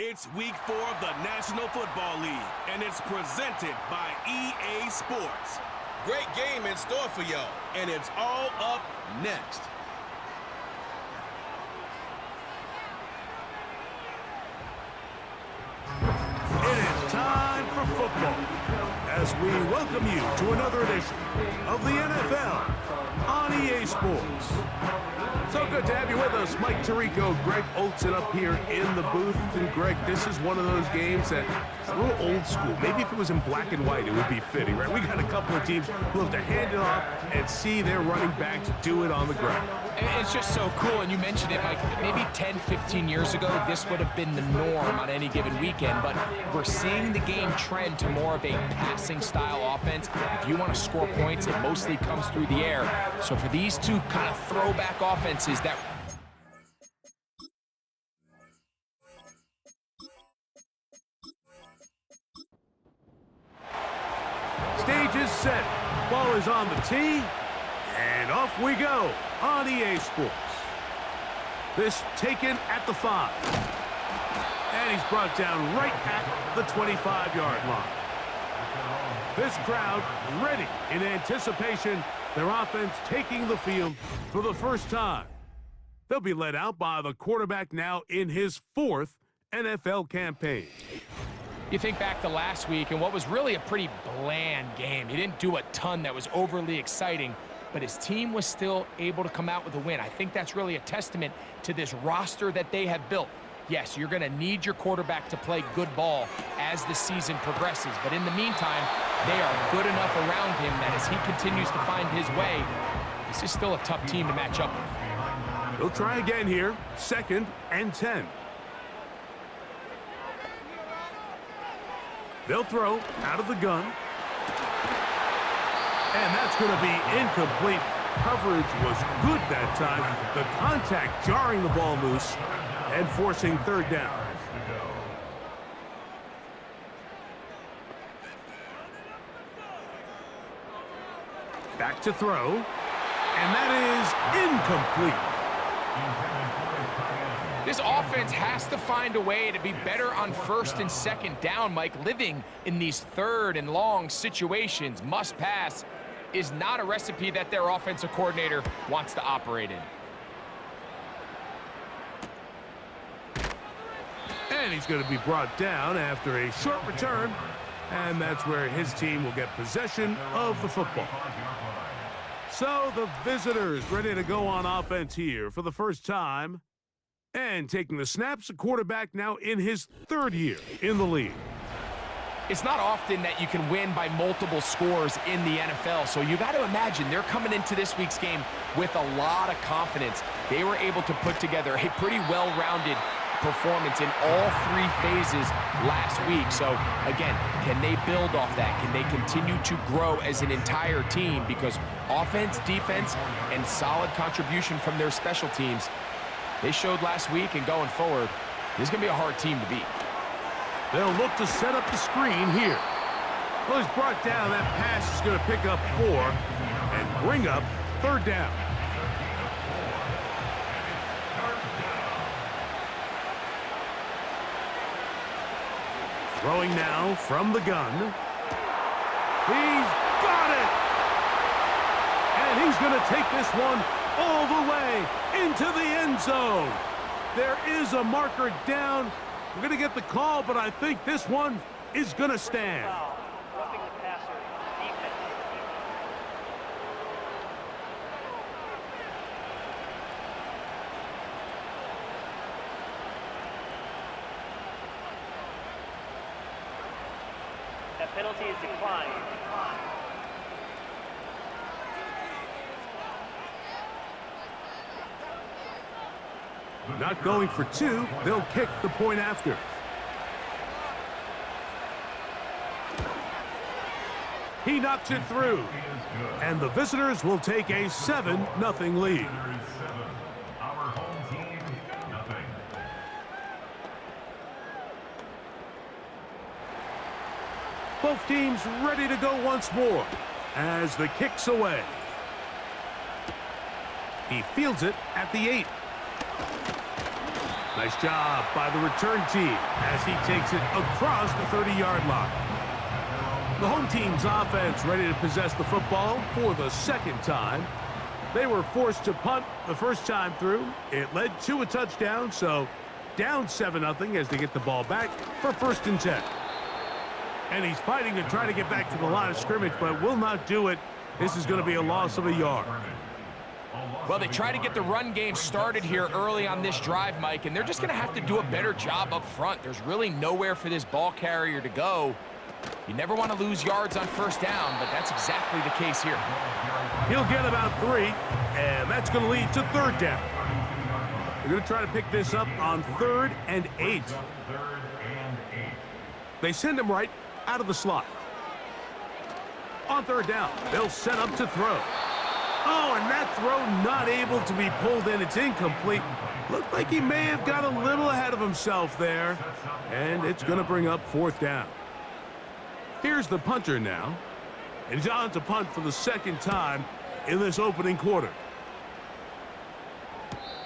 It's week 4 of the National Football League, and it's presented by EA Sports. Great game in store for y'all, and it's all up next. It is time for football as we welcome you to another edition of the NFL on EA Sports. So good to have you with us. Mike Tirico, Greg Olson up here in the booth. And Greg, this is one of those games that's a little old school. Maybe if it was in black and white, it would be fitting, right? We got a couple of teams who have to hand it off and see their running backs do it on the ground. It's just so cool, and you mentioned it, Mike. Maybe 10, 15 years ago, this would have been the norm on any given weekend, but we're seeing the game trend to more of a passing-style offense. If you want to score points, it mostly comes through the air. So for these two kind of throwback offenses that Stage is set. Ball is on the tee. And off we go on EA Sports. This taken at the 5. And he's brought down right at the 25-yard line. This crowd ready in anticipation. Their offense taking the field for the first time. They'll be led out by the quarterback now in his 4th NFL campaign. you think back to last week and what was really a pretty bland game. He didn't do a ton that was overly exciting, but his team was still able to come out with a win. I think that's really a testament to this roster that they have built. Yes, you're going to need your quarterback to play good ball as the season progresses, but in the meantime, they are good enough around him that as he continues to find his way, this is still a tough team to match up with. He'll try again here, 2nd and 10. They'll throw out of the gun. And that's going to be incomplete. Coverage was good that time. The contact jarring the ball loose and forcing 3rd down. Back to throw. And that is incomplete. This offense has to find a way to be better on 1st and 2nd down, Mike. Living in these 3rd and long situations, must pass, is not a recipe that their offensive coordinator wants to operate in. And he's going to be brought down after a short return, and that's where his team will get possession of the football. So the visitors ready to go on offense here for the first time. And taking the snaps, a quarterback now in his 3rd year in the league. It's not often that you can win by multiple scores in the NFL, so you got to imagine they're coming into this week's game with a lot of confidence. They were able to put together a pretty well-rounded performance in all 3 phases last week. So, again, can they build off that? Can they continue to grow as an entire team? Because offense, defense, and solid contribution from their special teams, they showed last week, and going forward, this is going to be a hard team to beat. They'll look to set up the screen here. Well, he's brought down. That pass is going to pick up 4 and bring up 3rd down. Throwing now from the gun. He's got it! And he's going to take this one all the way into the end zone. There is a marker down. We're going to get the call, but I think this one is going to stand. Roughing the passer, defense. That penalty is declined. Not going for 2. They'll kick the point after. He knocks it through. And the visitors will take a 7-0 lead. Both teams ready to go once more as the kick's away. He fields it at the 8. Nice job by the return team as he takes it across the 30-yard line. The home team's offense ready to possess the football for the second time. They were forced to punt the first time through. It led to a touchdown, so down 7-0 as they get the ball back for 1st and 10. And he's fighting to try to get back to the line of scrimmage, but will not do it. This is going to be a loss of a yard. Well, they try to get the run game started here early on this drive, Mike, and they're just going to have to do a better job up front. There's really nowhere for this ball carrier to go. You never want to lose yards on 1st down, but that's exactly the case here. He'll get about 3, and that's going to lead to 3rd down. They're going to try to pick this up on 3rd and 8. They send him right out of the slot. On 3rd down, they'll set up to throw. Oh, and that throw not able to be pulled in. It's incomplete. Looked like he may have got a little ahead of himself there. And it's going to bring up 4th down. Here's the punter now. And he's on to punt for the 2nd time in this opening quarter.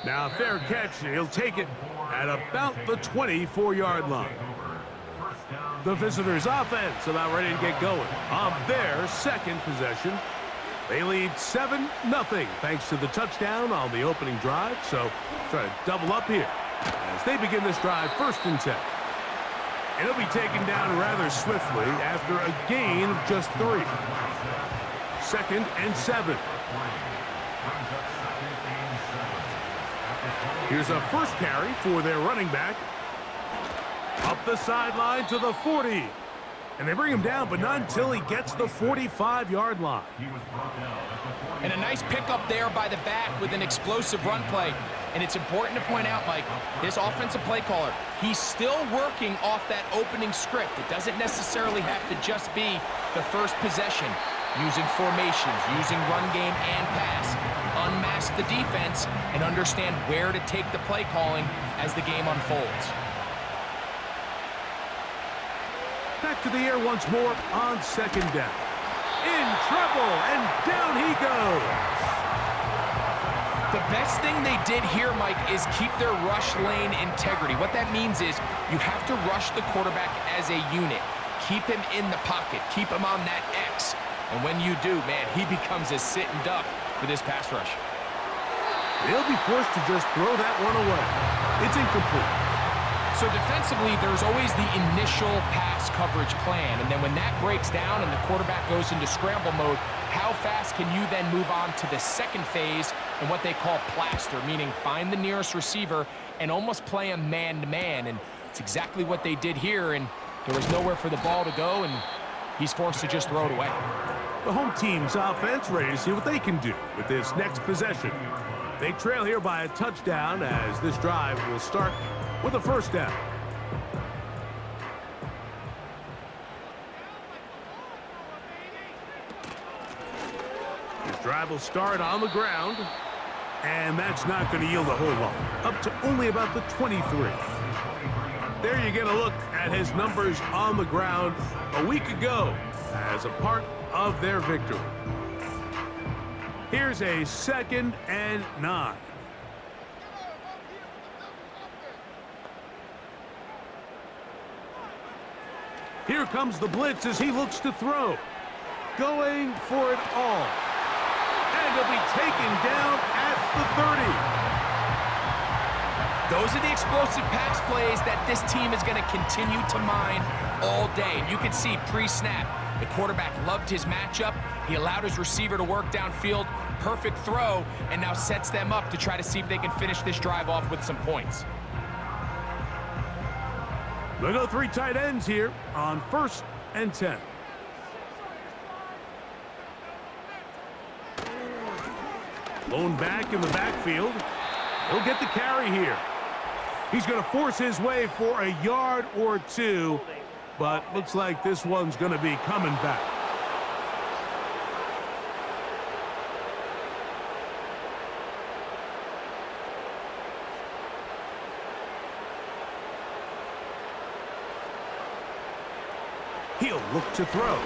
Now, fair catch. He'll take it at about the 24-yard line. The visitors' offense about ready to get going on their 2nd possession. They lead 7-0 thanks to the touchdown on the opening drive. So try to double up here as they begin this drive 1st and 10. And he'll be taken down rather swiftly after a gain of just 3. 2nd and 7. Here's a 1st carry for their running back. Up the sideline to the 40. And they bring him down, but not until he gets the 45-yard line. And a nice pickup there by the back with an explosive run play. And it's important to point out, Mike, this offensive play caller, he's still working off that opening script. It doesn't necessarily have to just be the first possession. Using formations, using run game and pass. Unmask the defense and understand where to take the play calling as the game unfolds. Back to the air once more on 2nd down. In trouble, and down he goes. The best thing they did here, Mike, is keep their rush lane integrity. What that means is you have to rush the quarterback as a unit. Keep him in the pocket. Keep him on that X. And when you do, man, he becomes a sitting duck for this pass rush. They'll be forced to just throw that one away. It's incomplete. So defensively, there's always the initial pass coverage plan. And then when that breaks down and the quarterback goes into scramble mode, how fast can you then move on to the 2nd phase and what they call plaster, meaning find the nearest receiver and almost play him man-to-man. And it's exactly what they did here, and there was nowhere for the ball to go, and he's forced to just throw it away. The home team's offense ready to see what they can do with this next possession. They trail here by a touchdown as this drive will start with a 1st down. This drive will start on the ground, and that's not going to yield a whole lot. Up to only about the 23. There you get a look at his numbers on the ground a week ago as a part of their victory. Here's a 2nd and 9. Here comes the blitz as he looks to throw. Going for it all. And he'll be taken down at the 30. Those are the explosive pass plays that this team is going to continue to mine all day. And you can see pre-snap, the quarterback loved his matchup. He allowed his receiver to work downfield. Perfect throw, and now sets them up to try to see if they can finish this drive off with some points. They'll go 3 tight ends here on 1st and 10. Lone back in the backfield. He'll get the carry here. He's going to force his way for a yard or 2, but looks like this one's going to be coming back. He'll look to throw.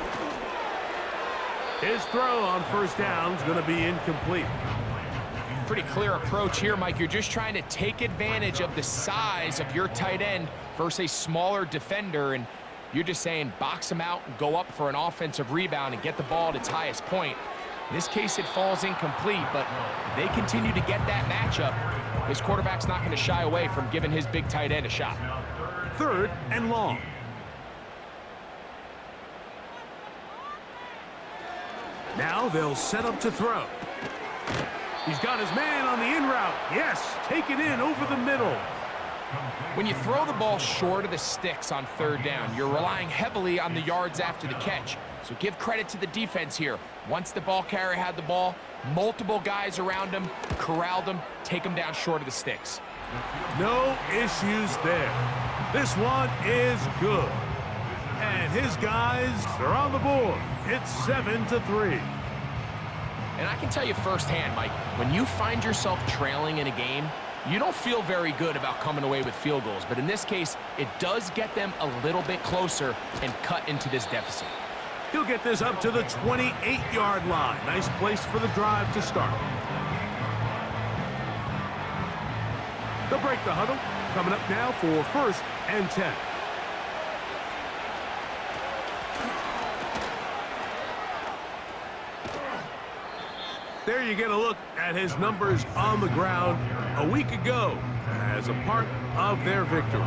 His throw on 1st down is going to be incomplete. Pretty clear approach here, Mike. You're just trying to take advantage of the size of your tight end versus a smaller defender, and you're just saying box him out and go up for an offensive rebound and get the ball at its highest point. In this case, it falls incomplete, but if they continue to get that matchup, this quarterback's not going to shy away from giving his big tight end a shot. 3rd and long. Now they'll set up to throw. He's got his man on the in route. Yes, take it in over the middle. When you throw the ball short of the sticks on 3rd down, you're relying heavily on the yards after the catch. So give credit to the defense here. Once the ball carrier had the ball, multiple guys around him, corralled him, take him down short of the sticks. No issues there. This one is good. And his guys are on the board. It's 7-3. And I can tell you firsthand, Mike, when you find yourself trailing in a game, you don't feel very good about coming away with field goals. But in this case, it does get them a little bit closer and cut into this deficit. He'll get this up to the 28-yard line. Nice place for the drive to start. They'll break the huddle. Coming up now for 1st and 10. There you get a look at his numbers on the ground a week ago as a part of their victory.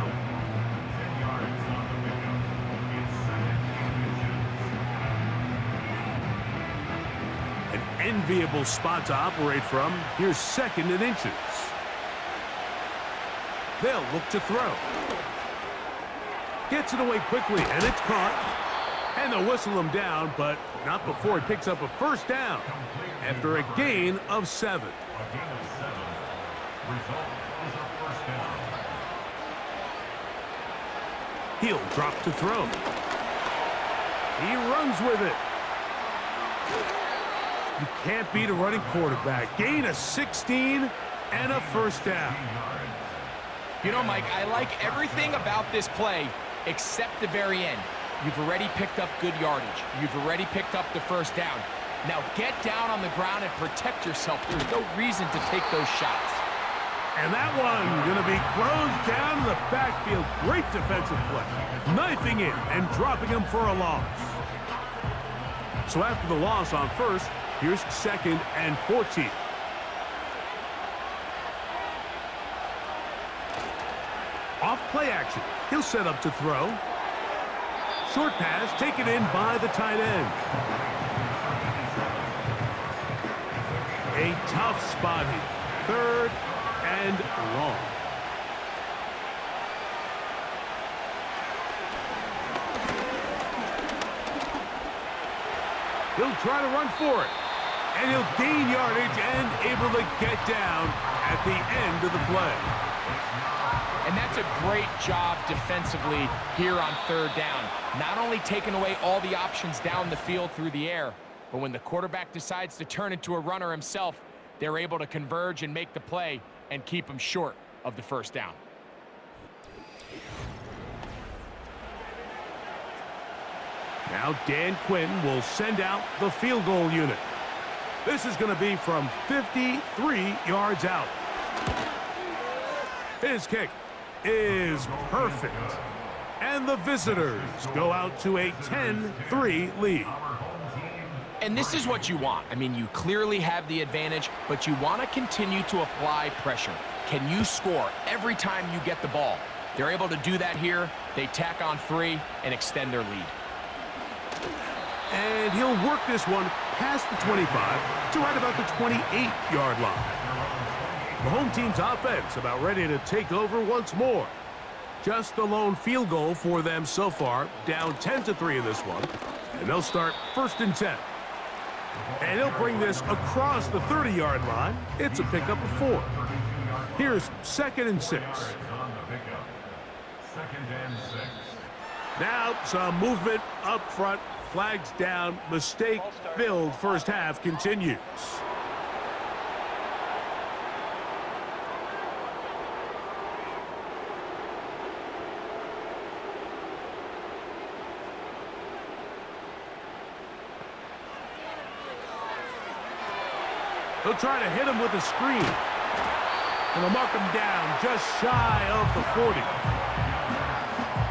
An enviable spot to operate from. Here's 2nd and inches. They'll look to throw. Gets it away quickly, and it's caught. And they'll whistle him down, but not before he picks up a 1st down after a gain of 7. He'll drop to throw. He runs with it. You can't beat a running quarterback. Gain of 16 and a 1st down. You know, Mike, I like everything about this play except the very end. You've already picked up good yardage. You've already picked up the 1st down. Now get down on the ground and protect yourself. There's no reason to take those shots. And that one going to be closed down in the backfield. Great defensive play. Knifing in and dropping him for a loss. So after the loss on 1st, here's 2nd and 14. Off play action. He'll set up to throw. Short pass taken in by the tight end. A tough spot here. 3rd and long. He'll try to run for it. And he'll gain yardage and able to get down at the end of the play. And that's a great job defensively here on 3rd down. Not only taking away all the options down the field through the air, but when the quarterback decides to turn into a runner himself, they're able to converge and make the play and keep him short of the 1st down. Now Dan Quinn will send out the field goal unit. This is going to be from 53 yards out. His kick is perfect. And the visitors go out to a 10-3 lead. And this is what you want. I mean, you clearly have the advantage, but you want to continue to apply pressure. Can you score every time you get the ball? They're able to do that here. They tack on 3 and extend their lead. And he'll work this one past the 25 to right about the 28-yard line. The home team's offense about ready to take over once more. Just the lone field goal for them so far, down 10-3 in this one. And they'll start 1st and 10. And he'll bring this across the 30-yard line. It's a pickup of 4. Here's 2nd and 6. Now some movement up front. Flags down. Mistake-filled first half continues. They'll try to hit him with a screen. And they'll mark him down just shy of the 40.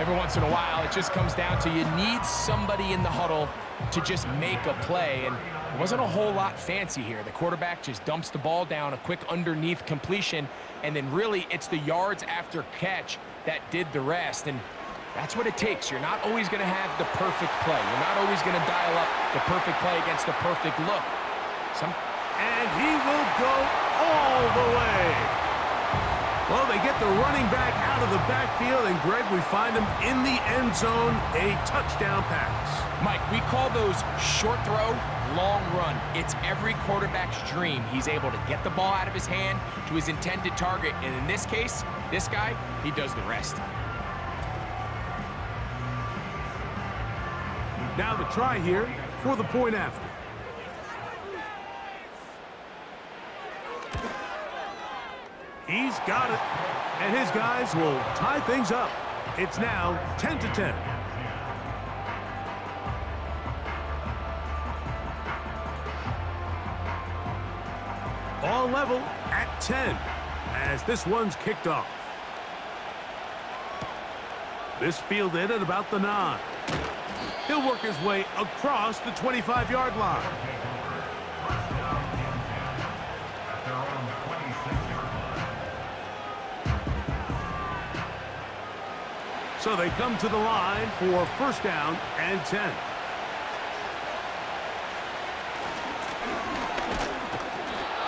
Every once in a while, it just comes down to you need somebody in the huddle to just make a play. And it wasn't a whole lot fancy here. The quarterback just dumps the ball down, a quick underneath completion, and then really it's the yards after catch that did the rest. And that's what it takes. You're not always going to have the perfect play. You're not always going to dial up the perfect play against the perfect look. And he will go all the way. Well, they get the running back out of the backfield, and Greg, we find him in the end zone, a touchdown pass. Mike, we call those short throw, long run. It's every quarterback's dream. He's able to get the ball out of his hand to his intended target, and in this case, this guy, he does the rest. Now the try here for the point after. He's got it, and his guys will tie things up. It's now 10-10. All level at 10 as this one's kicked off. This fielded at about the 9. He'll work his way across the 25-yard line. So they come to the line for first down and 10.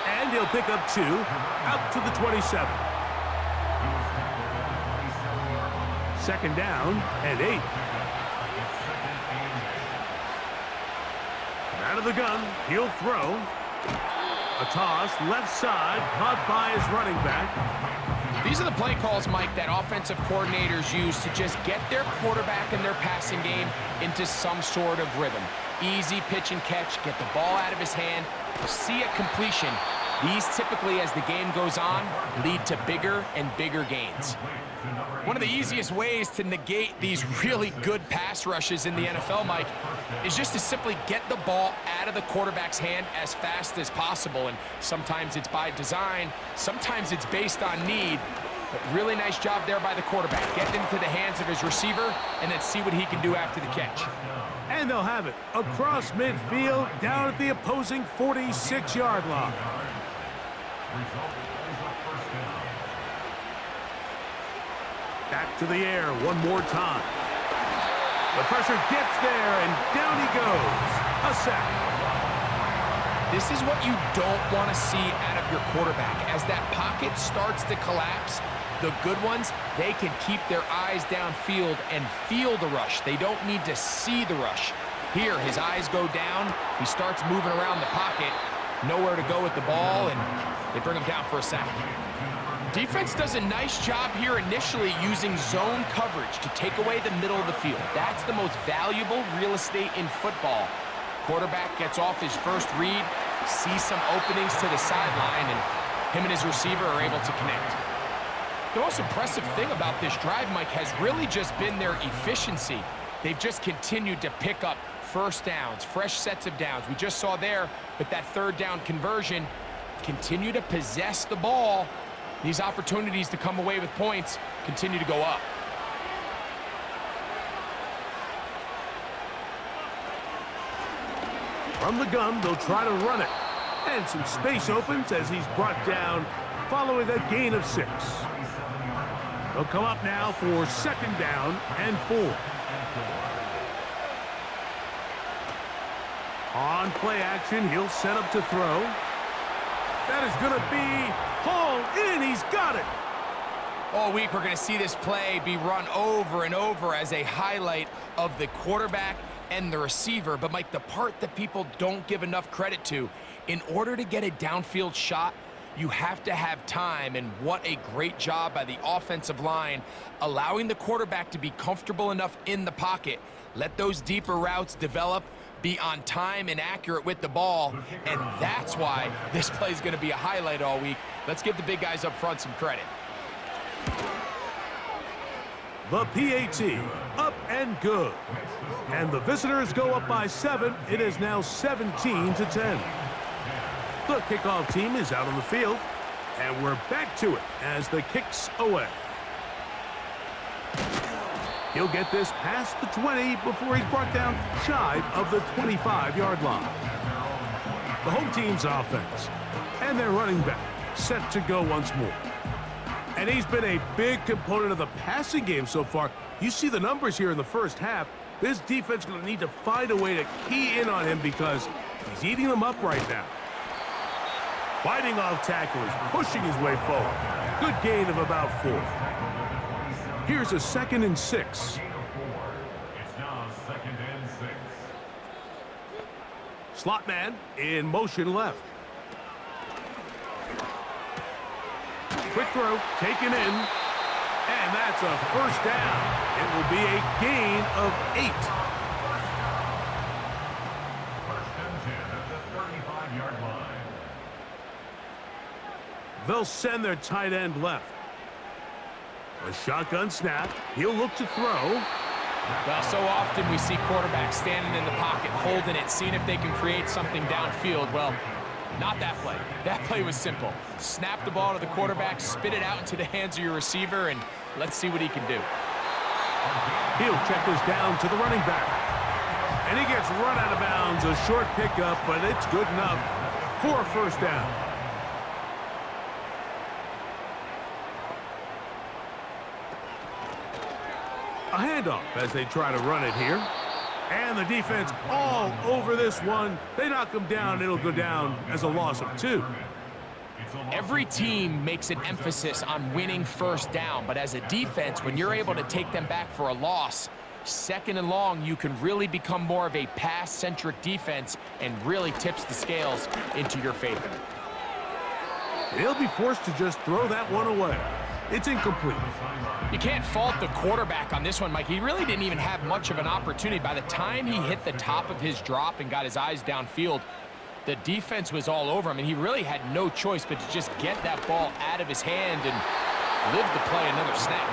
And he'll pick up 2 out to the 27. Second down and 8. Out of the gun, he'll throw. A toss, left side, caught by his running back. These are the play calls, Mike, that offensive coordinators use to just get their quarterback and their passing game into some sort of rhythm. Easy pitch and catch, get the ball out of his hand, see a completion. These typically, as the game goes on, lead to bigger and bigger gains. One of the easiest ways to negate these really good pass rushes in the NFL, Mike, is just to simply get the ball out of the quarterback's hand as fast as possible. And sometimes it's by design, sometimes it's based on need. But really nice job there by the quarterback. Get into the hands of his receiver and then see what he can do after the catch. And they'll have it across midfield down at the opposing 46-yard line. Back to the air one more time. The pressure gets there, and down he goes. A sack. This is what you don't want to see out of your quarterback. As that pocket starts to collapse, the good ones, they can keep their eyes downfield and feel the rush. They don't need to see the rush. Here, his eyes go down. He starts moving around the pocket. Nowhere to go with the ball, and they bring him down for a sack. Defense does a nice job here initially using zone coverage to take away the middle of the field. That's the most valuable real estate in football. Quarterback gets off his first read, sees some openings to the sideline, and him and his receiver are able to connect. The most impressive thing about this drive, Mike, has really just been their efficiency. They've just continued to pick up first downs, fresh sets of downs. We just saw there with that third down conversion, continue to possess the ball. These opportunities to come away with points continue to go up. From the gun, they'll try to run it. And some space opens as he's brought down following a gain of 6. They'll come up now for second down and 4. On play action, he'll set up to throw. That is going to be hauled in. He's got it. All week, we're going to see this play be run over and over as a highlight of the quarterback and the receiver. But, Mike, the part that people don't give enough credit to, in order to get a downfield shot, you have to have time, and what a great job by the offensive line, allowing the quarterback to be comfortable enough in the pocket, let those deeper routes develop, be on time and accurate with the ball, and that's why this play is going to be a highlight all week. Let's give the big guys up front some credit. The PAT, up and good. And the visitors go up by 7. It is now 17-10. The kickoff team is out on the field, and we're back to it as the kick's away. He'll get this past the 20 before he's brought down shy of the 25-yard line. The home team's offense and their running back set to go once more. And he's been a big component of the passing game so far. You see the numbers here in the first half. This defense is going to need to find a way to key in on him because he's eating them up right now. Fighting off tacklers, pushing his way forward. Good gain of about 4. Here's a 2nd and 6. It's now 2nd and 6. Slot man in motion left. Quick throw, taken in, and that's a first down. It will be a gain of 8. 1st and 10 at the 35-yard line. They'll send their tight end left. A shotgun snap. He'll look to throw. Well, so often we see quarterbacks standing in the pocket, holding it, seeing if they can create something downfield. Well, not that play. That play was simple. Snap the ball to the quarterback, spit it out into the hands of your receiver, and let's see what he can do. He'll check this down to the running back. And he gets run out of bounds. A short pickup, but it's good enough for a first down. A handoff as they try to run it here. And the defense all over this one. They knock him down. It'll go down as a loss of 2. Every team makes an emphasis on winning first down, but as a defense, when you're able to take them back for a loss, 2nd and long, you can really become more of a pass-centric defense and really tips the scales into your favor. He'll be forced to just throw that one away. It's incomplete. You can't fault the quarterback on this one, Mike. He really didn't even have much of an opportunity. By the time he hit the top of his drop and got his eyes downfield, the defense was all over him, and he really had no choice but to just get that ball out of his hand and live to play another snap.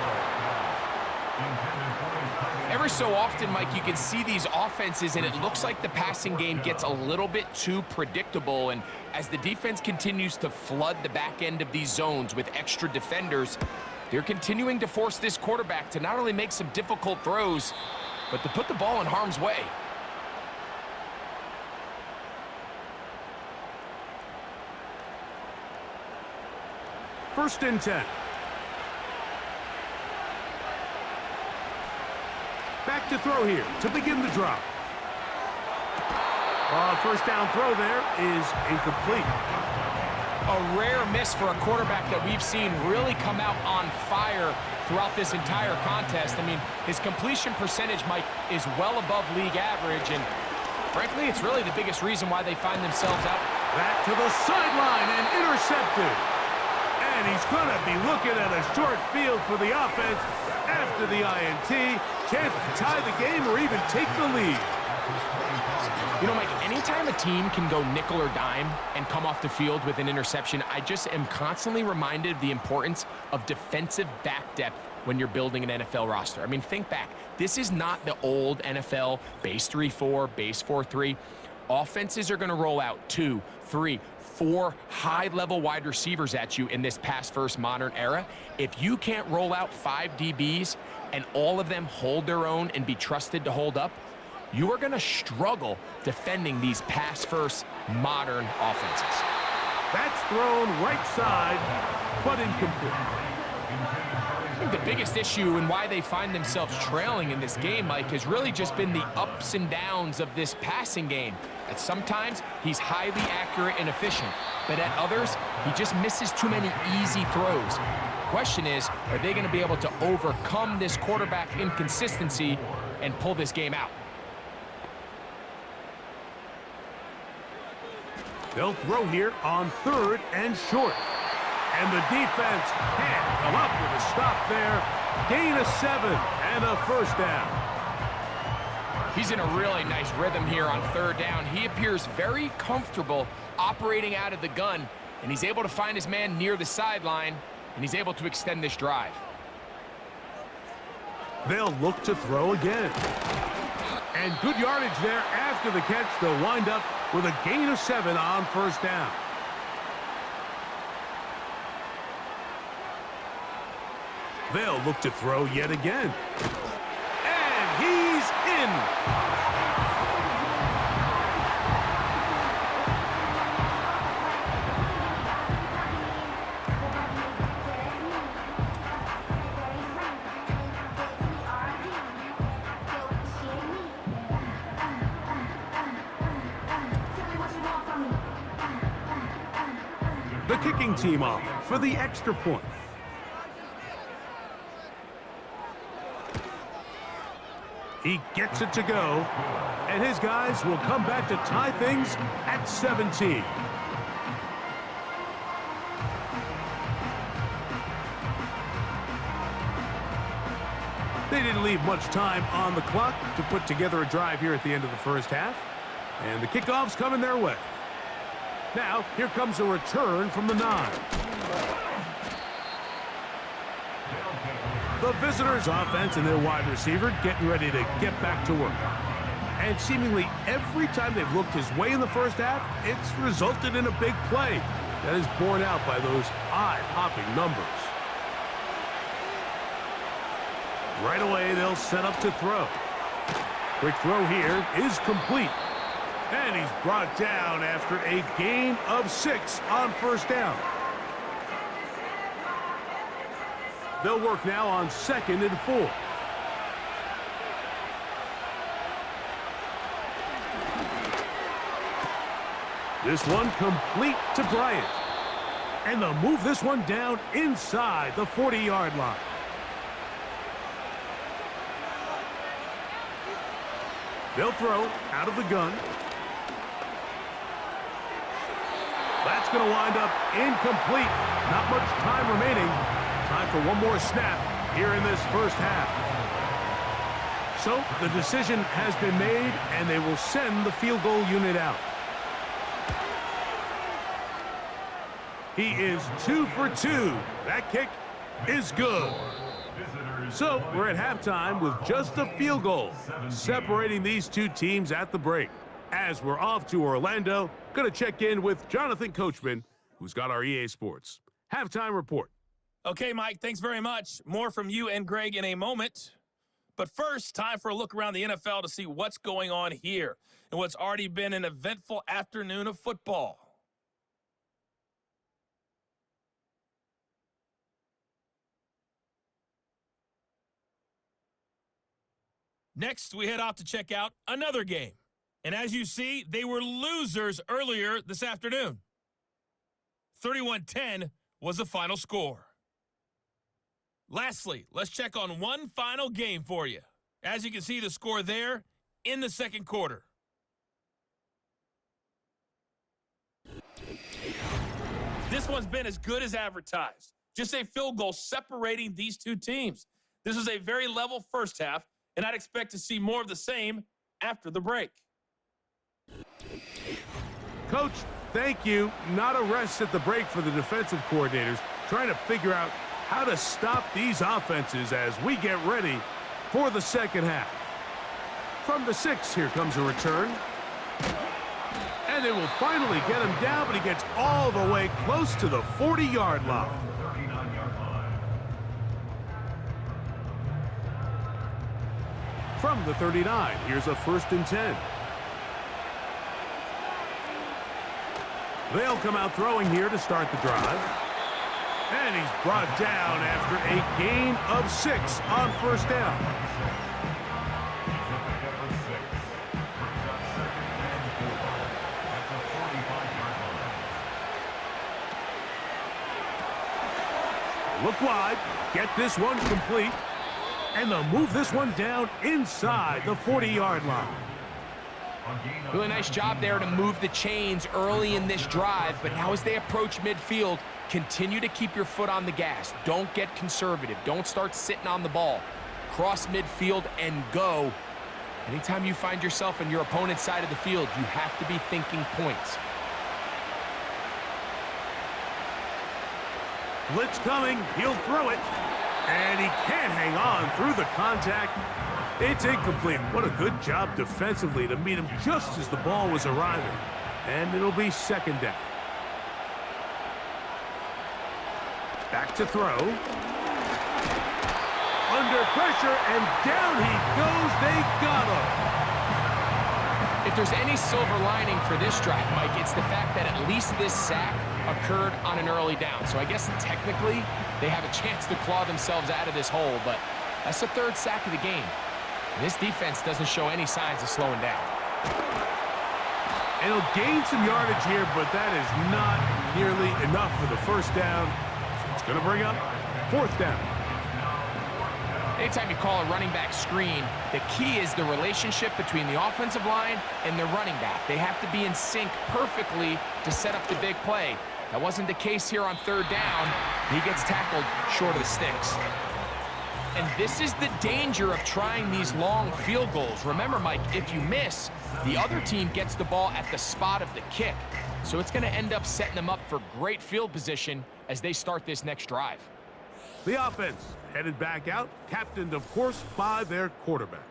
Every so often, Mike, you can see these offenses, and it looks like the passing game gets a little bit too predictable, and as the defense continues to flood the back end of these zones with extra defenders, they're continuing to force this quarterback to not only make some difficult throws, but to put the ball in harm's way. First and 10. Back to throw here to begin the drop. First down throw there is incomplete. A rare miss for a quarterback that we've seen really come out on fire throughout this entire contest. I mean, his completion percentage, Mike, is well above league average, and frankly, it's really the biggest reason why they find themselves out. Back to the sideline and intercepted. And he's going to be looking at a short field for the offense after the INT. Chance to tie the game or even take the lead. You know, Mike, anytime a team can go nickel or dime and come off the field with an interception, I just am constantly reminded of the importance of defensive back depth when you're building an NFL roster. I mean, think back. This is not the old NFL base 3-4, base 4-3. Offenses are going to roll out 2, 3, 4 high-level wide receivers at you in this pass-first modern era. If you can't roll out 5 DBs and all of them hold their own and be trusted to hold up, you are going to struggle defending these pass-first modern offenses. That's thrown right side, but incomplete. I think the biggest issue and why they find themselves trailing in this game, Mike, has really just been the ups and downs of this passing game. At sometimes, he's highly accurate and efficient, but at others, he just misses too many easy throws. The question is, are they going to be able to overcome this quarterback inconsistency and pull this game out? They'll throw here on 3rd and short. And the defense can't come up with a stop there. Gain of 7 and a first down. He's in a really nice rhythm here on 3rd down. He appears very comfortable operating out of the gun, and he's able to find his man near the sideline, and he's able to extend this drive. They'll look to throw again. And good yardage there after the catch. They'll wind up with a gain of 7 on 1st down. They'll look to throw yet again. And he's in. The kicking team off for the extra point. He gets it to go, and his guys will come back to tie things at 17. They didn't leave much time on the clock to put together a drive here at the end of the first half, and the kickoff's coming their way. Now, here comes a return from the 9. The visitors' offense and their wide receiver getting ready to get back to work. And seemingly every time they've looked his way in the first half, it's resulted in a big play that is borne out by those eye-popping numbers. Right away, they'll set up to throw. Quick throw here is complete. And he's brought down after a gain of 6 on first down. They'll work now on 2nd and 4. This one complete to Bryant. And they'll move this one down inside the 40-yard line. They'll throw out of the gun. That's going to wind up incomplete. Not much time remaining. Time for one more snap here in this first half. So the decision has been made, and they will send the field goal unit out. He is 2 for 2. That kick is good. So we're at halftime with just a field goal separating these two teams at the break. As we're off to Orlando, going to check in with Jonathan Coachman, who's got our EA Sports halftime report. Okay, Mike, thanks very much. More from you and Greg in a moment. But first, time for a look around the NFL to see what's going on here and what's already been an eventful afternoon of football. Next, we head off to check out another game. And as you see, they were losers earlier this afternoon. 31-10 was the final score. Lastly, let's check on one final game for you. As you can see, the score there in the second quarter. This one's been as good as advertised. Just a field goal separating these two teams. This was a very level first half, and I'd expect to see more of the same after the break. Coach, thank you. Not a rest at the break for the defensive coordinators, trying to figure out how to stop these offenses as we get ready for the second half. From the 6, here comes a return. And they will finally get him down, but he gets all the way close to the 40-yard line. From the 39, here's a 1st and 10. They'll come out throwing here to start the drive. And he's brought down after a gain of 6 on first down. Look wide, get this one complete, and they'll move this one down inside the 40-yard line. Really nice job there to move the chains early in this drive, but now as they approach midfield, continue to keep your foot on the gas. Don't get conservative. Don't start sitting on the ball. Cross midfield and go. Anytime you find yourself on your opponent's side of the field, you have to be thinking points. Blitz coming, he'll throw it, and he can't hang on through the contact. It's incomplete. What a good job defensively to meet him just as the ball was arriving. And it'll be second down. Back to throw. Under pressure, and down he goes. They got him. If there's any silver lining for this drive, Mike, it's the fact that at least this sack occurred on an early down. So I guess technically they have a chance to claw themselves out of this hole, but that's the third sack of the game. And this defense doesn't show any signs of slowing down. And he'll gain some yardage here, but that is not nearly enough for the first down. So it's going to bring up fourth down. Anytime you call a running back screen, the key is the relationship between the offensive line and their running back. They have to be in sync perfectly to set up the big play. That wasn't the case here on third down. He gets tackled short of the sticks. And this is the danger of trying these long field goals. Remember, Mike, if you miss, the other team gets the ball at the spot of the kick. So it's going to end up setting them up for great field position as they start this next drive. The offense headed back out, captained, of course, by their quarterback.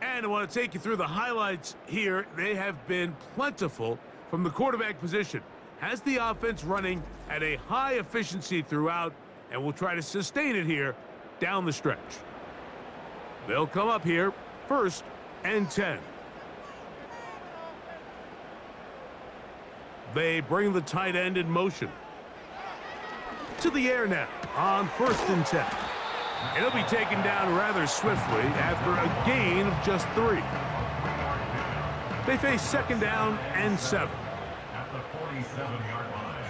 And I want to take you through the highlights here. They have been plentiful from the quarterback position. Has the offense running at a high efficiency throughout, and will try to sustain it here down the stretch. They'll come up here, 1st and 10. They bring the tight end in motion. To the air now on 1st and 10. It'll be taken down rather swiftly after a gain of just 3. They face 2nd down and 7. At the 47-yard line.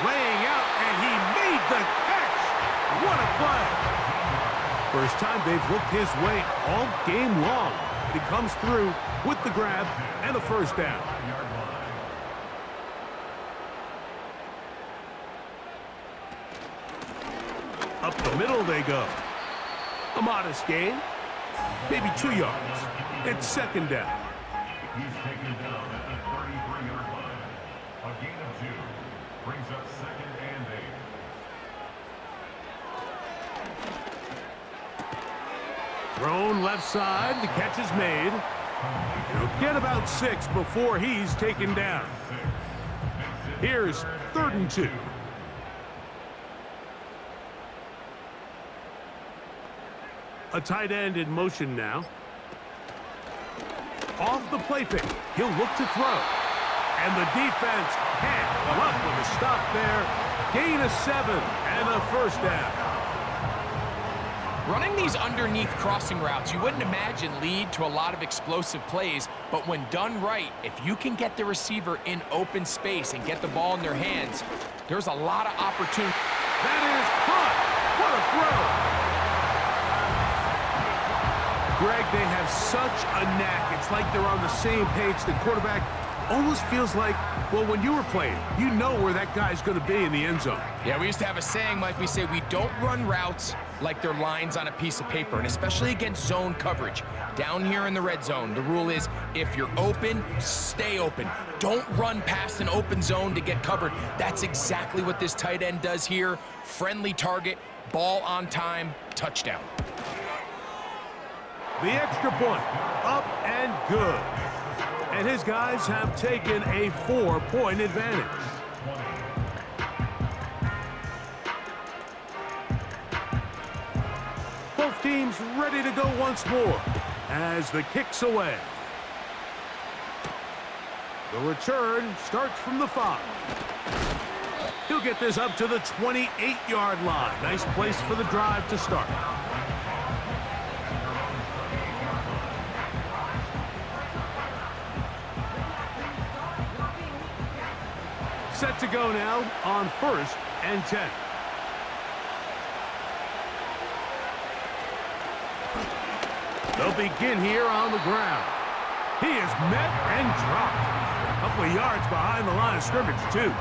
Laying out, and he made the catch. What a play. First time they've looked his way all game long. He comes through with the grab and a first down. Up the middle they go. A modest gain, maybe 2 yards. It's 2nd down. He's taken down at the 33-yard line. A gain of 2 brings up 2nd and 8. Thrown left side, the catch is made. He'll get about 6 before he's taken down. Here's 3rd and 2. A tight end in motion now. Off the play fake, he'll look to throw. And the defense can't come up with a stop there. Gain of 7 and a first down. Running these underneath crossing routes, you wouldn't imagine lead to a lot of explosive plays, but when done right, if you can get the receiver in open space and get the ball in their hands, there's a lot of opportunity. That is caught. What a throw. Greg, they have such a knack. It's like they're on the same page. The quarterback almost feels like, well, when you were playing, you know where that guy's going to be in the end zone. Yeah, we used to have a saying, Mike, we say we don't run routes like they're lines on a piece of paper, and especially against zone coverage. Down here in the red zone, the rule is if you're open, stay open. Don't run past an open zone to get covered. That's exactly what this tight end does here. Friendly target, ball on time, touchdown. The extra point, up and good. And his guys have taken a 4-point advantage. Both teams ready to go once more as the kick's away. The return starts from the 5. He'll get this up to the 28-yard line. Nice place for the drive to start. Set to go now on 1st and 10. They'll begin here on the ground. He is met and dropped. A couple of yards behind the line of scrimmage, too.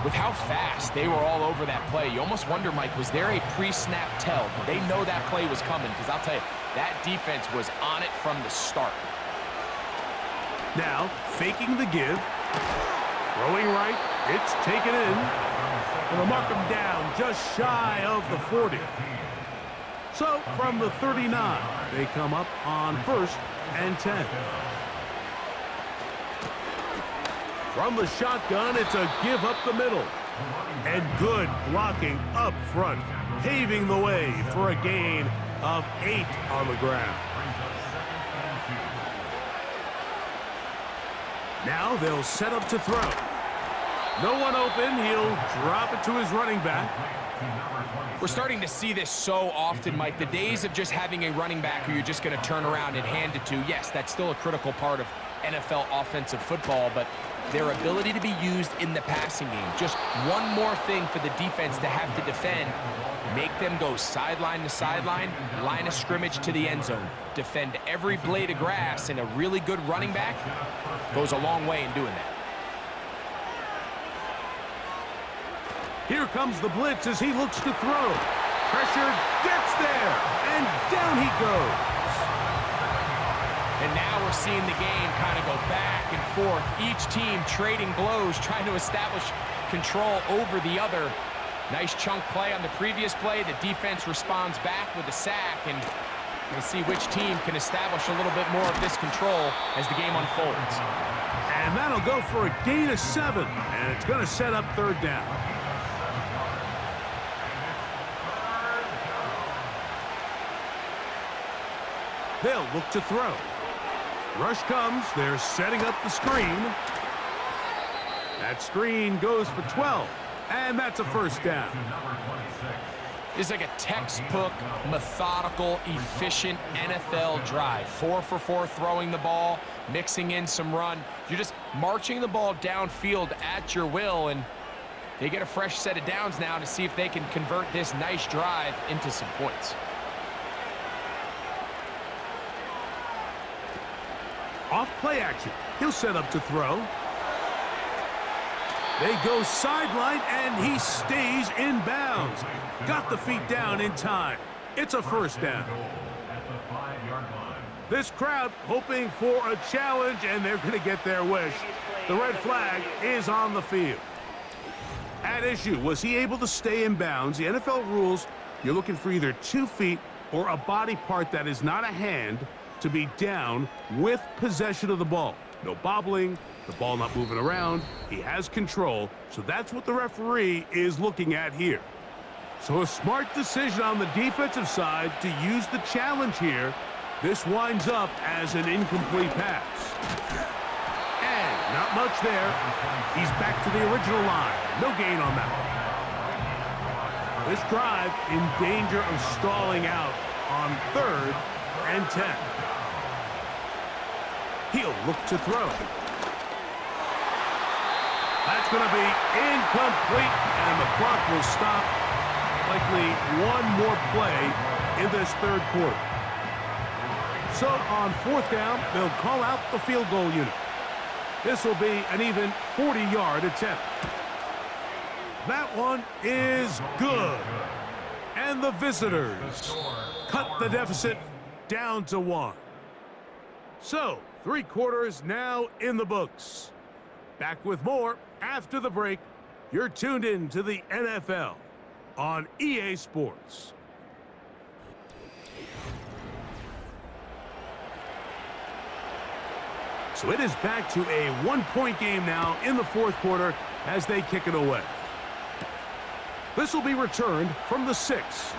With how fast they were all over that play, you almost wonder, Mike, was there a pre-snap tell? Did they know that play was coming? Because I'll tell you, that defense was on it from the start. Now, faking the give. Throwing right, it's taken in. And they'll mark him down just shy of the 40. So from the 39, they come up on 1st and 10. From the shotgun, it's a give up the middle. And good blocking up front, paving the way for a gain of 8 on the ground. Now they'll set up to throw. No one open. He'll drop it to his running back. We're starting to see this so often, Mike. The days of just having a running back who you're just going to turn around and hand it to, yes, that's still a critical part of NFL offensive football, but their ability to be used in the passing game. Just one more thing for the defense to have to defend. Make them go sideline to sideline, line of scrimmage to the end zone. Defend every blade of grass, and a really good running back goes a long way in doing that. Here comes the blitz as he looks to throw. Pressure gets there, and down he goes. And now we're seeing the game kind of go back and forth. Each team trading blows, trying to establish control over the other. Nice chunk play on the previous play. The defense responds back with a sack, and we'll see which team can establish a little bit more of this control as the game unfolds. And that'll go for a gain of 7, and it's going to set up 3rd down. They'll look to throw. Rush comes. They're setting up the screen. That screen goes for 12, and that's a 1st down. It's like a textbook, methodical, efficient NFL drive. 4 for 4 throwing the ball, mixing in some run. You're just marching the ball downfield at your will, and they get a fresh set of downs now to see if they can convert this nice drive into some points. Off play action. He'll set up to throw. They go sideline, and he stays in bounds. Got the feet down in time. It's a 1st down. This crowd hoping for a challenge, and they're going to get their wish. The red flag is on the field. At issue, was he able to stay in bounds? The NFL rules, you're looking for either 2 feet or a body part that is not a hand to be down with possession of the ball. No bobbling, the ball not moving around. He has control, so that's what the referee is looking at here. So a smart decision on the defensive side to use the challenge here. This winds up as an incomplete pass. And not much there. He's back to the original line. No gain on that one. This drive in danger of stalling out on 3rd and 10. He'll look to throw. That's going to be incomplete, and the clock will stop. Likely one more play in this 3rd quarter. So on 4th down, they'll call out the field goal unit. This will be an even 40-yard attempt. That one is good. And the visitors cut the deficit down to 1. So, 3 quarters now in the books. Back with more after the break. You're tuned in to the NFL on EA Sports. So it is back to a 1-point game now in the 4th quarter as they kick it away. This will be returned from the 6.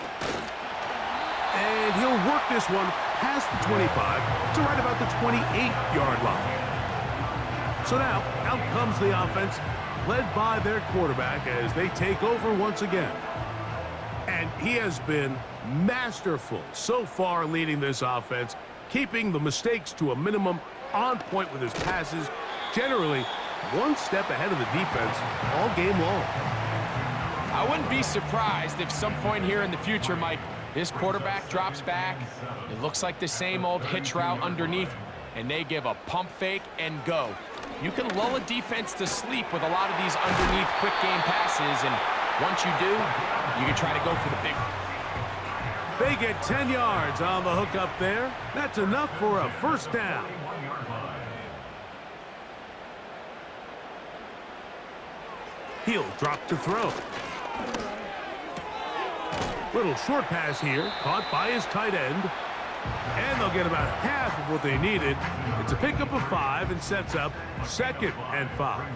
And he'll work this one past the 25 to right about the 28-yard line. So now, out comes the offense, led by their quarterback as they take over once again. And he has been masterful so far leading this offense, keeping the mistakes to a minimum, on point with his passes, generally one step ahead of the defense all game long. I wouldn't be surprised if some point here in the future, Mike, this quarterback drops back. It looks like the same old hitch route underneath, and they give a pump fake and go. You can lull a defense to sleep with a lot of these underneath quick game passes, and once you do, you can try to go for the big one. They get 10 yards on the hook up there. That's enough for a 1st down. He'll drop to throw. Little short pass here, caught by his tight end. And they'll get about half of what they needed. It's a pickup of 5 and sets up 2nd and 5.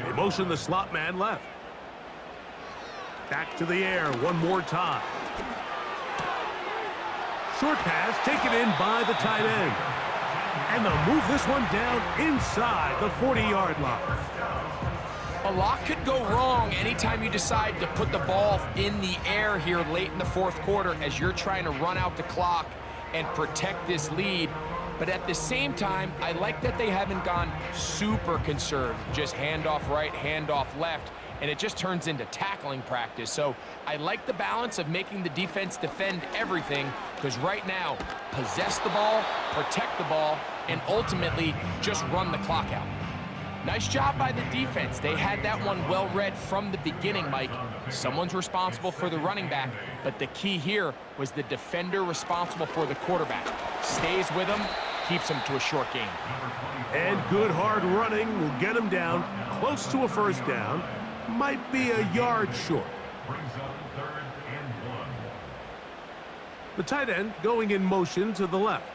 They motion the slot man left. Back to the air one more time. Short pass taken in by the tight end. And they'll move this one down inside the 40-yard line. A lot could go wrong anytime you decide to put the ball in the air here late in the 4th quarter as you're trying to run out the clock and protect this lead. But at the same time, I like that they haven't gone super conservative, just handoff right, handoff left, and it just turns into tackling practice. So I like the balance of making the defense defend everything, because right now, possess the ball, protect the ball, and ultimately just run the clock out. Nice job by the defense. They had that one well read from the beginning, Mike. Someone's responsible for the running back, but the key here was the defender responsible for the quarterback. Stays with him, keeps him to a short gain. And good hard running will get him down close to a 1st down. Might be a yard short. The tight end going in motion to the left.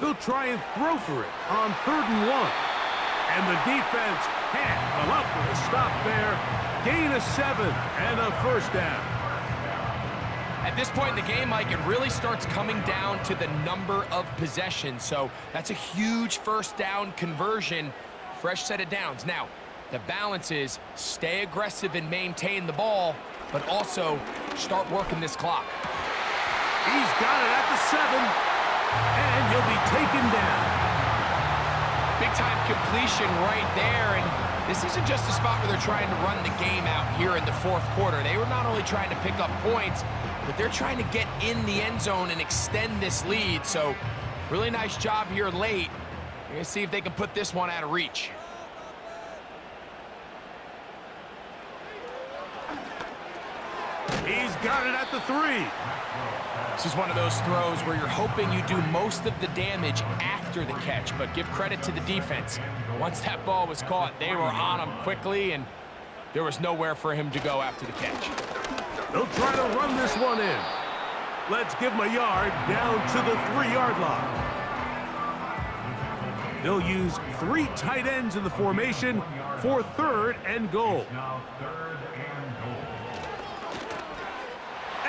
They'll try and throw for it on 3rd and 1. And the defense can't come up with a stop there. Gain of 7 and a 1st down. At this point in the game, Mike, it really starts coming down to the number of possessions. So that's a huge 1st down conversion. Fresh set of downs. Now, the balance is stay aggressive and maintain the ball, but also start working this clock. He's got it at the 7, and he'll be taken down. Big-time completion right there, and this isn't just a spot where they're trying to run the game out here in the 4th quarter. They were not only trying to pick up points, but they're trying to get in the end zone and extend this lead. So really nice job here late. We're going to see if they can put this one out of reach. He's got it at the 3. This is one of those throws where you're hoping you do most of the damage after the catch, but give credit to the defense. Once that ball was caught, they were on him quickly, and there was nowhere for him to go after the catch. They'll try to run this one in. Let's give him a yard down to the 3-yard line. They'll use 3 tight ends in the formation for 3rd and goal.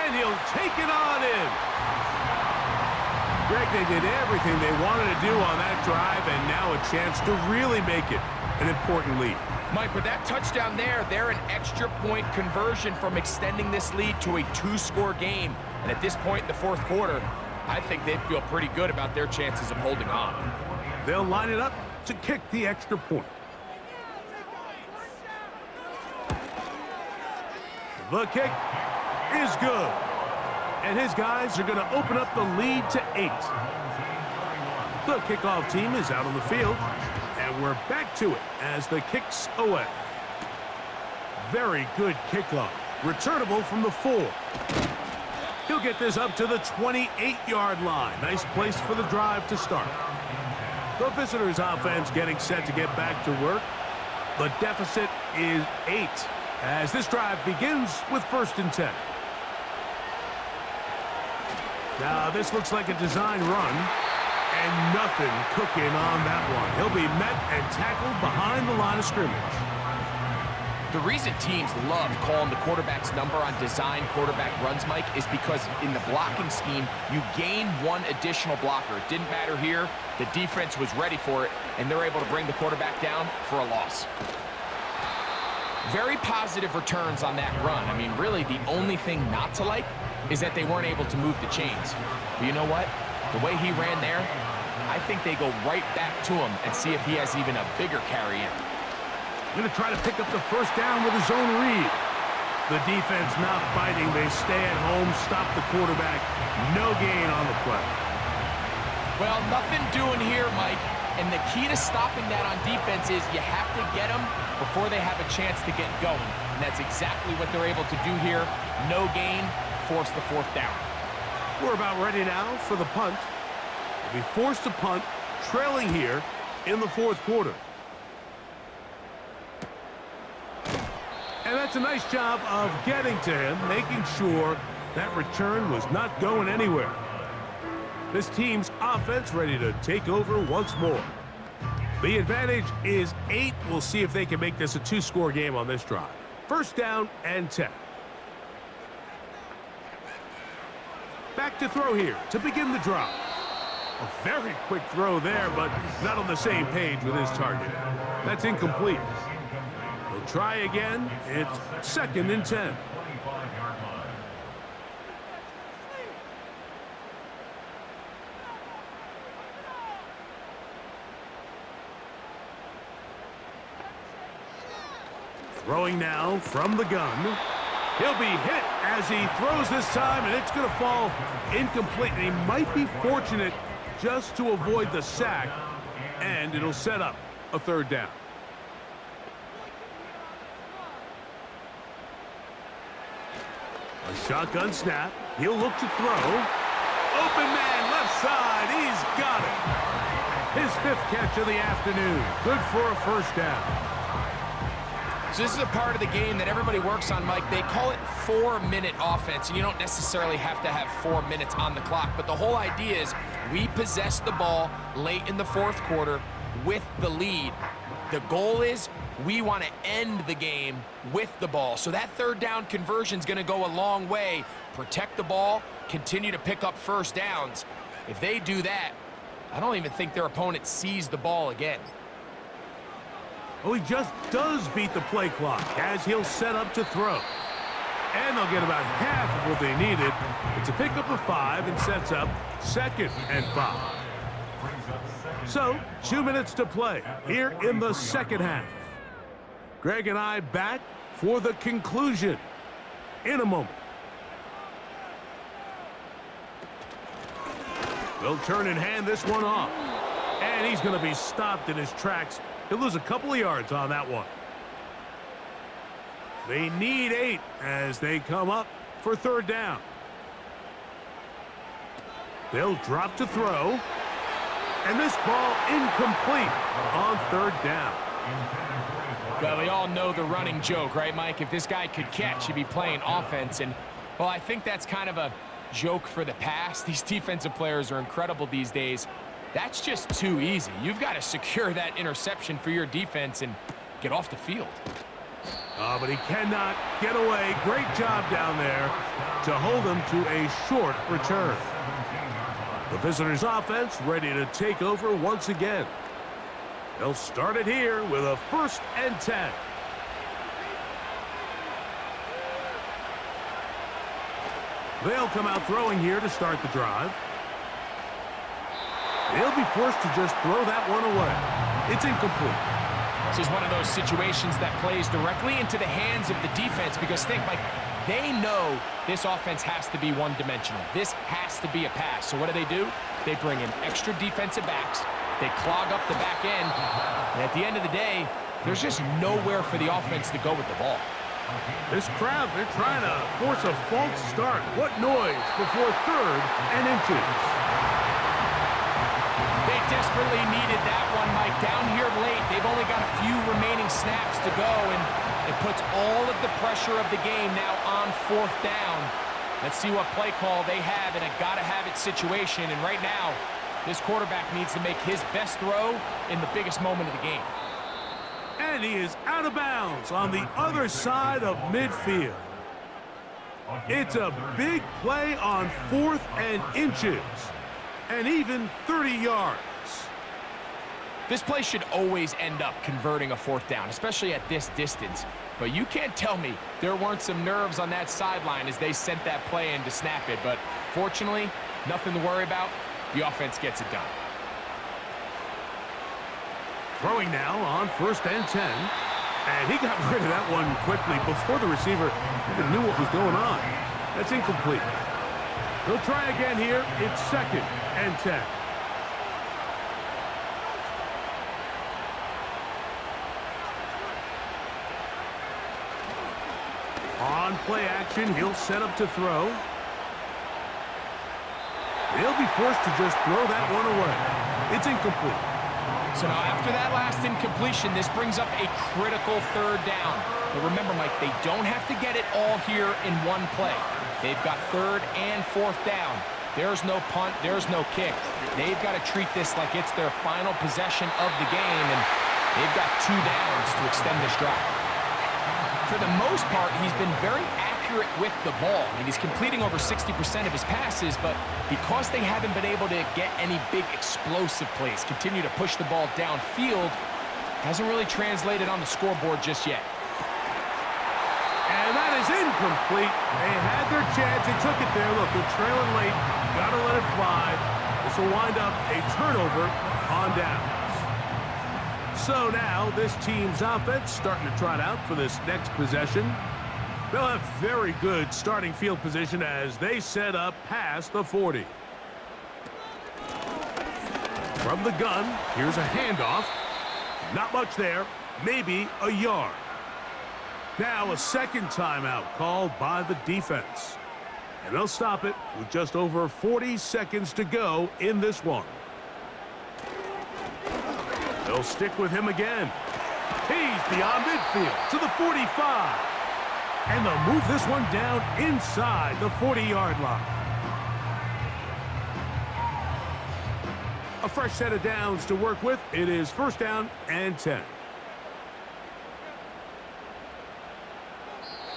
And he'll take it on in. Greg, they did everything they wanted to do on that drive, and now a chance to really make it an important lead. Mike, with that touchdown there, they're an extra point conversion from extending this lead to a 2-score game. And at this point in the 4th quarter, I think they'd feel pretty good about their chances of holding on. They'll line it up to kick the extra point. The kick is good. And his guys are going to open up the lead to 8. The kickoff team is out on the field. And we're back to it as the kick's away. Very good kickoff. Returnable from the 4. He'll get this up to the 28-yard line. Nice place for the drive to start. The visitors' offense getting set to get back to work. The deficit is 8 as this drive begins with 1st and 10. Now this looks like a design run, and nothing cooking on that one. He'll be met and tackled behind the line of scrimmage. The reason teams love calling the quarterback's number on design quarterback runs, Mike, is because in the blocking scheme, you gain 1 additional blocker. It didn't matter here. The defense was ready for it, and they're able to bring the quarterback down for a loss. Very positive returns on that run. I mean, really, the only thing not to like is that they weren't able to move the chains. But you know what? The way he ran there, I think they go right back to him and see if he has even a bigger carry in. Going to try to pick up the 1st down with his own read. The defense not biting. They stay at home, stop the quarterback. No gain on the play. Well, nothing doing here, Mike. And the key to stopping that on defense is you have to get them before they have a chance to get going. And that's exactly what they're able to do here. No gain, force the 4th down. We're about ready now for the punt. They'll be forced to punt, trailing here in the 4th quarter. And that's a nice job of getting to him, making sure that return was not going anywhere. This team's offense ready to take over once more. The advantage is 8. We'll see if they can make this a 2-score game on this drive. First down and 10. Back to throw here to begin the drive. A very quick throw there, but not on the same page with his target. That's incomplete. He'll try again. It's 2nd and 10. Throwing now from the gun. He'll be hit as he throws this time, and it's going to fall incomplete. And he might be fortunate just to avoid the sack, and it'll set up a 3rd down. A shotgun snap. He'll look to throw. Open man, left side. He's got it. His 5th catch of the afternoon. Good for a 1st down. So this is a part of the game that everybody works on, Mike. They call it 4-minute offense, and you don't necessarily have to have 4 minutes on the clock. But the whole idea is we possess the ball late in the 4th quarter with the lead. The goal is we want to end the game with the ball. So that 3rd down conversion is going to go a long way. Protect the ball, continue to pick up 1st downs. If they do that, I don't even think their opponent sees the ball again. Well, he just does beat the play clock as he'll set up to throw. And they'll get about half of what they needed. It's a pickup of 5 and sets up 2nd and 5. So, 2 minutes to play here in the 2nd half. Greg and I back for the conclusion in a moment. They'll turn and hand this one off. And he's going to be stopped in his tracks. He'll lose a couple of yards on that one. They need 8 as they come up for 3rd down. They'll drop to throw. And this ball incomplete on 3rd down. Well, we all know the running joke, right, Mike? If this guy could catch, he'd be playing offense. And, well, I think that's kind of a joke for the past. These defensive players are incredible these days. That's just too easy. You've got to secure that interception for your defense and get off the field. But he cannot get away. Great job down there to hold him to a short return. The visitors' offense ready to take over once again. They'll start it here with a 1st and 10. They'll come out throwing here to start the drive. He'll be forced to just throw that one away. It's incomplete. This is one of those situations that plays directly into the hands of the defense because think, like, they know this offense has to be one-dimensional. This has to be a pass. So what do? They bring in extra defensive backs. They clog up the back end. And at the end of the day, there's just nowhere for the offense to go with the ball. This crowd, they're trying to force a false start. What noise before 3rd and inches. They desperately needed that one, Mike. Down here late, they've only got a few remaining snaps to go, and it puts all of the pressure of the game now on 4th down. Let's see what play call they have in a gotta-have-it situation, and right now, this quarterback needs to make his best throw in the biggest moment of the game. And he is out of bounds on the other side of midfield. It's a big play on 4th and inches. And even 30 yards. This play should always end up converting a 4th down, especially at this distance. But you can't tell me there weren't some nerves on that sideline as they sent that play in to snap it. But fortunately, nothing to worry about. The offense gets it done. Throwing now on 1st and 10. And he got rid of that one quickly before the receiver even knew what was going on. That's incomplete. He'll try again here. It's 2nd and 10. On play action, he'll set up to throw. He'll be forced to just throw that one away. It's incomplete. So now after that last incompletion, this brings up a critical 3rd down. But remember, Mike, they don't have to get it all here in one play. They've got 3rd and 4th down. There's no punt, there's no kick. They've got to treat this like it's their final possession of the game, and they've got 2 downs to extend this drive. For the most part, he's been very accurate with the ball. I mean, he's completing over 60% of his passes, but because they haven't been able to get any big explosive plays, continue to push the ball downfield, hasn't really translated on the scoreboard just yet. And that is incomplete. They had their chance. They took it there. Look, they're trailing late. Got to let it fly. This will wind up a turnover on downs. So now this team's offense starting to trot out for this next possession. They'll have very good starting field position as they set up past the 40. From the gun, here's a handoff. Not much there, maybe a yard. Now a second timeout called by the defense. And they'll stop it with just over 40 seconds to go in this one. They'll stick with him again. He's beyond midfield to the 45. And they'll move this one down inside the 40-yard line. A fresh set of downs to work with. It is 1st down and 10.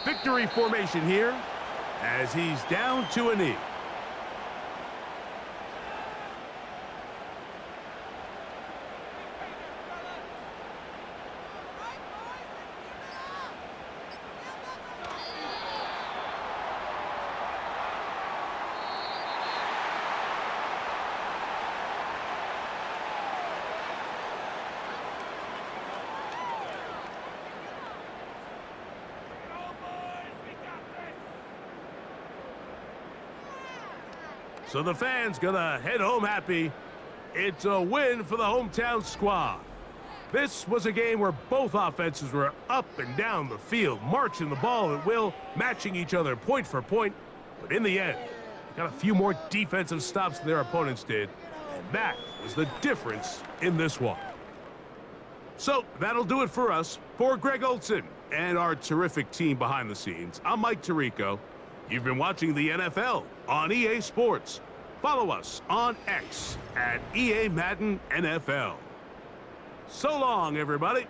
Victory formation here as he's down to a knee. So the fans gonna head home happy. It's a win for the hometown squad. This was a game where both offenses were up and down the field, marching the ball at will, matching each other point for point. But in the end, they got a few more defensive stops than their opponents did. And that was the difference in this one. So that'll do it for us. For Greg Olson and our terrific team behind the scenes, I'm Mike Tirico. You've been watching the NFL on EA Sports. Follow us on X at EA Madden NFL. So long, everybody.